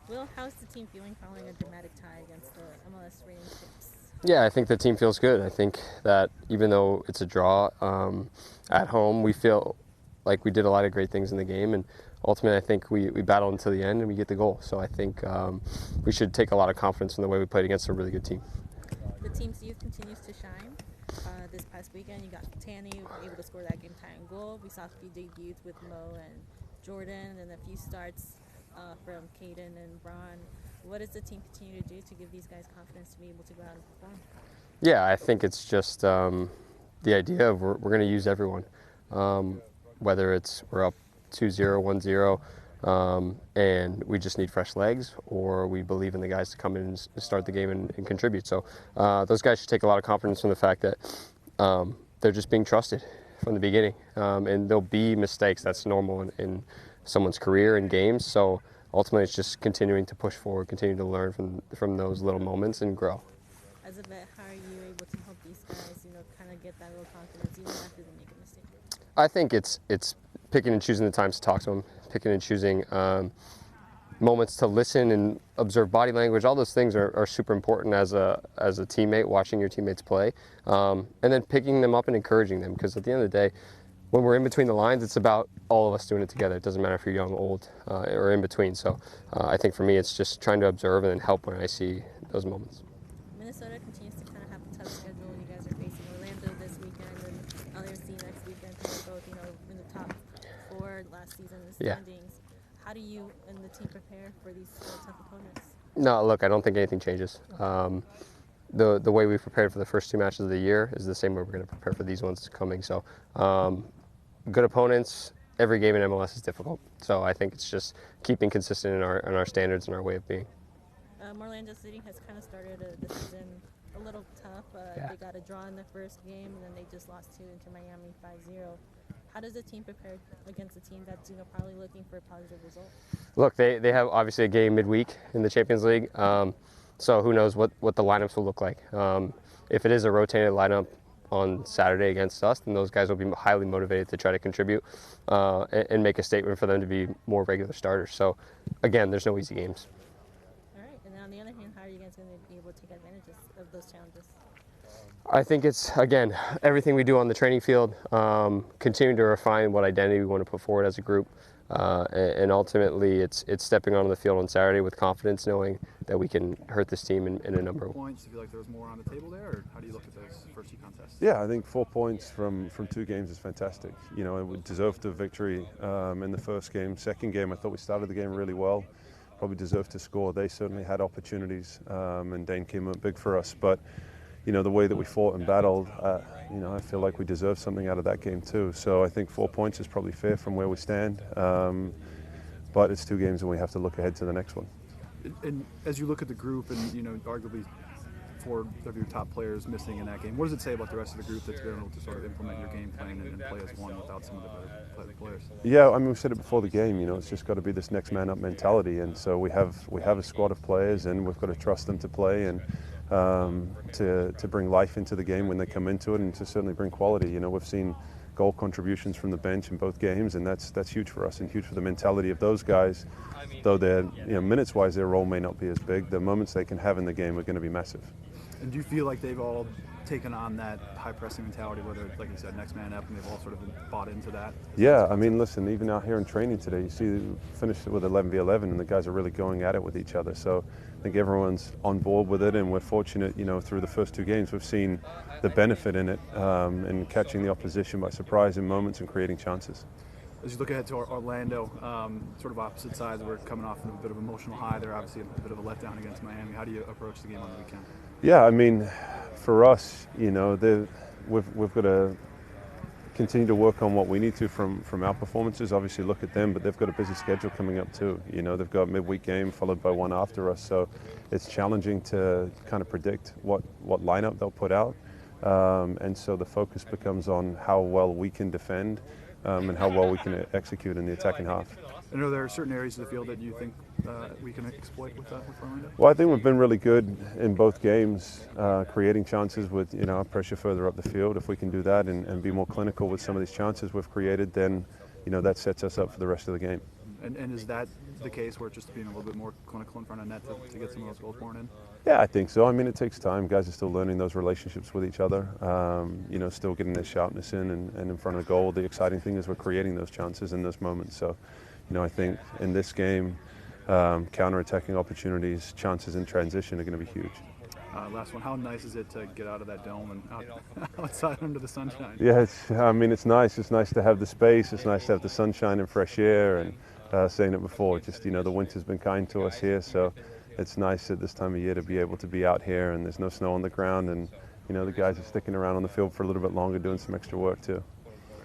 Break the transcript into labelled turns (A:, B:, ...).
A: Will, how's the team feeling following a dramatic tie against the MLS reigning champs?
B: Yeah, I think the team feels good. I think that even though it's a draw at home, we feel like we did a lot of great things in the game, and ultimately I think we battled until the end and we get the goal. So I think we should take a lot of confidence in the way we played against a really good team.
A: The team's youth continues to shine. This past weekend, you got Tanny able to score that game-tying goal. We saw a few debuts with Mo and Jordan, and a few starts from Caden and Braun. What does the team continue to do to give these guys confidence to be able to go out and perform?
B: Yeah, I think it's just the idea of we're going to use everyone, whether it's we're up 2-0, 1-0, and we just need fresh legs, or we believe in the guys to come in and start the game and contribute. So those guys should take a lot of confidence from the fact that they're just being trusted from the beginning, and there'll be mistakes. That's normal in someone's career and games. So ultimately, it's just continuing to push forward, continue to learn from those little moments and grow.
A: As a vet, how are you able to help these guys, kind of get that little confidence even after they make a mistake?
B: I think it's picking and choosing the times to talk to them, picking and choosing moments to listen and observe body language. All those things are super important as a teammate, watching your teammates play, and then picking them up and encouraging them. Because at the end of the day, when we're in between the lines, it's about all of us doing it together. It doesn't matter if you're young, old, or in between. So I think for me, it's just trying to observe and then help when I see those moments.
A: Minnesota continues to kind of have a tough schedule. You guys are facing Orlando this weekend and LAFC next weekend. They're both, in the top four last season in the standings. How do you and the team prepare for these tough opponents?
B: No, look, I don't think anything changes. The way we prepared for the first two matches of the year is the same way we're going to prepare for these ones coming. So good opponents. Every game in MLS is difficult. So I think it's just keeping consistent in our standards and our way of being.
A: Orlando City has kind of started the season a little tough. They got a draw in the first game, and then they just lost to Inter Miami 5-0. How does the team prepare against a team that's probably looking for a positive result?
B: Look, they have obviously a game midweek in the Champions League, so who knows what the lineups will look like. If it is a rotated lineup on Saturday against us, then those guys will be highly motivated to try to contribute and make a statement for them to be more regular starters. So again, there's no easy games.
A: On the other hand, how are you guys going to be able to take advantage of those challenges?
B: I think it's, again, everything we do on the training field, continuing to refine what identity we want to put forward as a group, and ultimately it's stepping onto the field on Saturday with confidence, knowing that we can hurt this team in a number of
C: points. Do you feel like there was more on the table there, or how do you look at those first two contests?
D: Yeah, I think 4 points from two games is fantastic. We deserved the victory in the first game. Second game, I thought we started the game really well. Probably deserved to score. They certainly had opportunities, and Dane came up big for us. But, the way that we fought and battled, I feel like we deserved something out of that game too. So I think 4 points is probably fair from where we stand. But it's two games and we have to look ahead to the next one.
C: And as you look at the group and, arguably 4 of your top players missing in that game, what does it say about the rest of the group that's been able to sort of implement your game plan and play as one without some of the better players? Yeah,
D: I mean, we said it before the game, it's just got to be this next man up mentality. And so we have a squad of players and we've got to trust them to play and to bring life into the game when they come into it and to certainly bring quality. We've seen goal contributions from the bench in both games, and that's huge for us and huge for the mentality of those guys. Though they're, minutes-wise, their role may not be as big, the moments they can have in the game are going to be massive.
C: And do you feel like they've all taken on that high-pressing mentality, whether, like you said, next man up, and they've all sort of bought into that?
D: Yeah, I mean, listen, even out here in training today, you see finished it with 11v11, and the guys are really going at it with each other. So I think everyone's on board with it, and we're fortunate, through the first two games, we've seen the benefit in it, and catching the opposition by surprise in moments and creating chances.
C: As you look ahead to Orlando, sort of opposite sides, we're coming off of a bit of emotional high. They're obviously a bit of a letdown against Miami. How do you approach the game on the weekend?
D: Yeah, I mean, for us, we've got to continue to work on what we need to from our performances. Obviously, look at them, but they've got a busy schedule coming up too. They've got a midweek game followed by one after us, so it's challenging to kind of predict what lineup they'll put out. And so the focus becomes on how well we can defend and how well we can execute in the attacking half.
C: And are there certain areas of the field that you think we can exploit with Orlando?
D: Well, I think we've been really good in both games, creating chances with our pressure further up the field. If we can do that and be more clinical with some of these chances we've created, then that sets us up for the rest of the game.
C: And is that the case where it's just being a little bit more clinical in front of net to get some of those goals pouring in?
D: Yeah, I think so. I mean, it takes time. Guys are still learning those relationships with each other, you know, still getting their sharpness in and in front of the goal. The exciting thing is we're creating those chances in those moments. So, you know, I think in this game, counter-attacking opportunities, chances in transition are going to be huge.
C: Last one, how nice is it to get out of that dome and outside under the sunshine?
D: Yeah, I mean, it's nice. It's nice to have the space. It's nice to have the sunshine and fresh air. And saying it before, just, you know, the winter's been kind to us here. So it's nice at this time of year to be able to be out here and there's no snow on the ground. And, you know, the guys are sticking around on the field for a little bit longer doing some extra work too.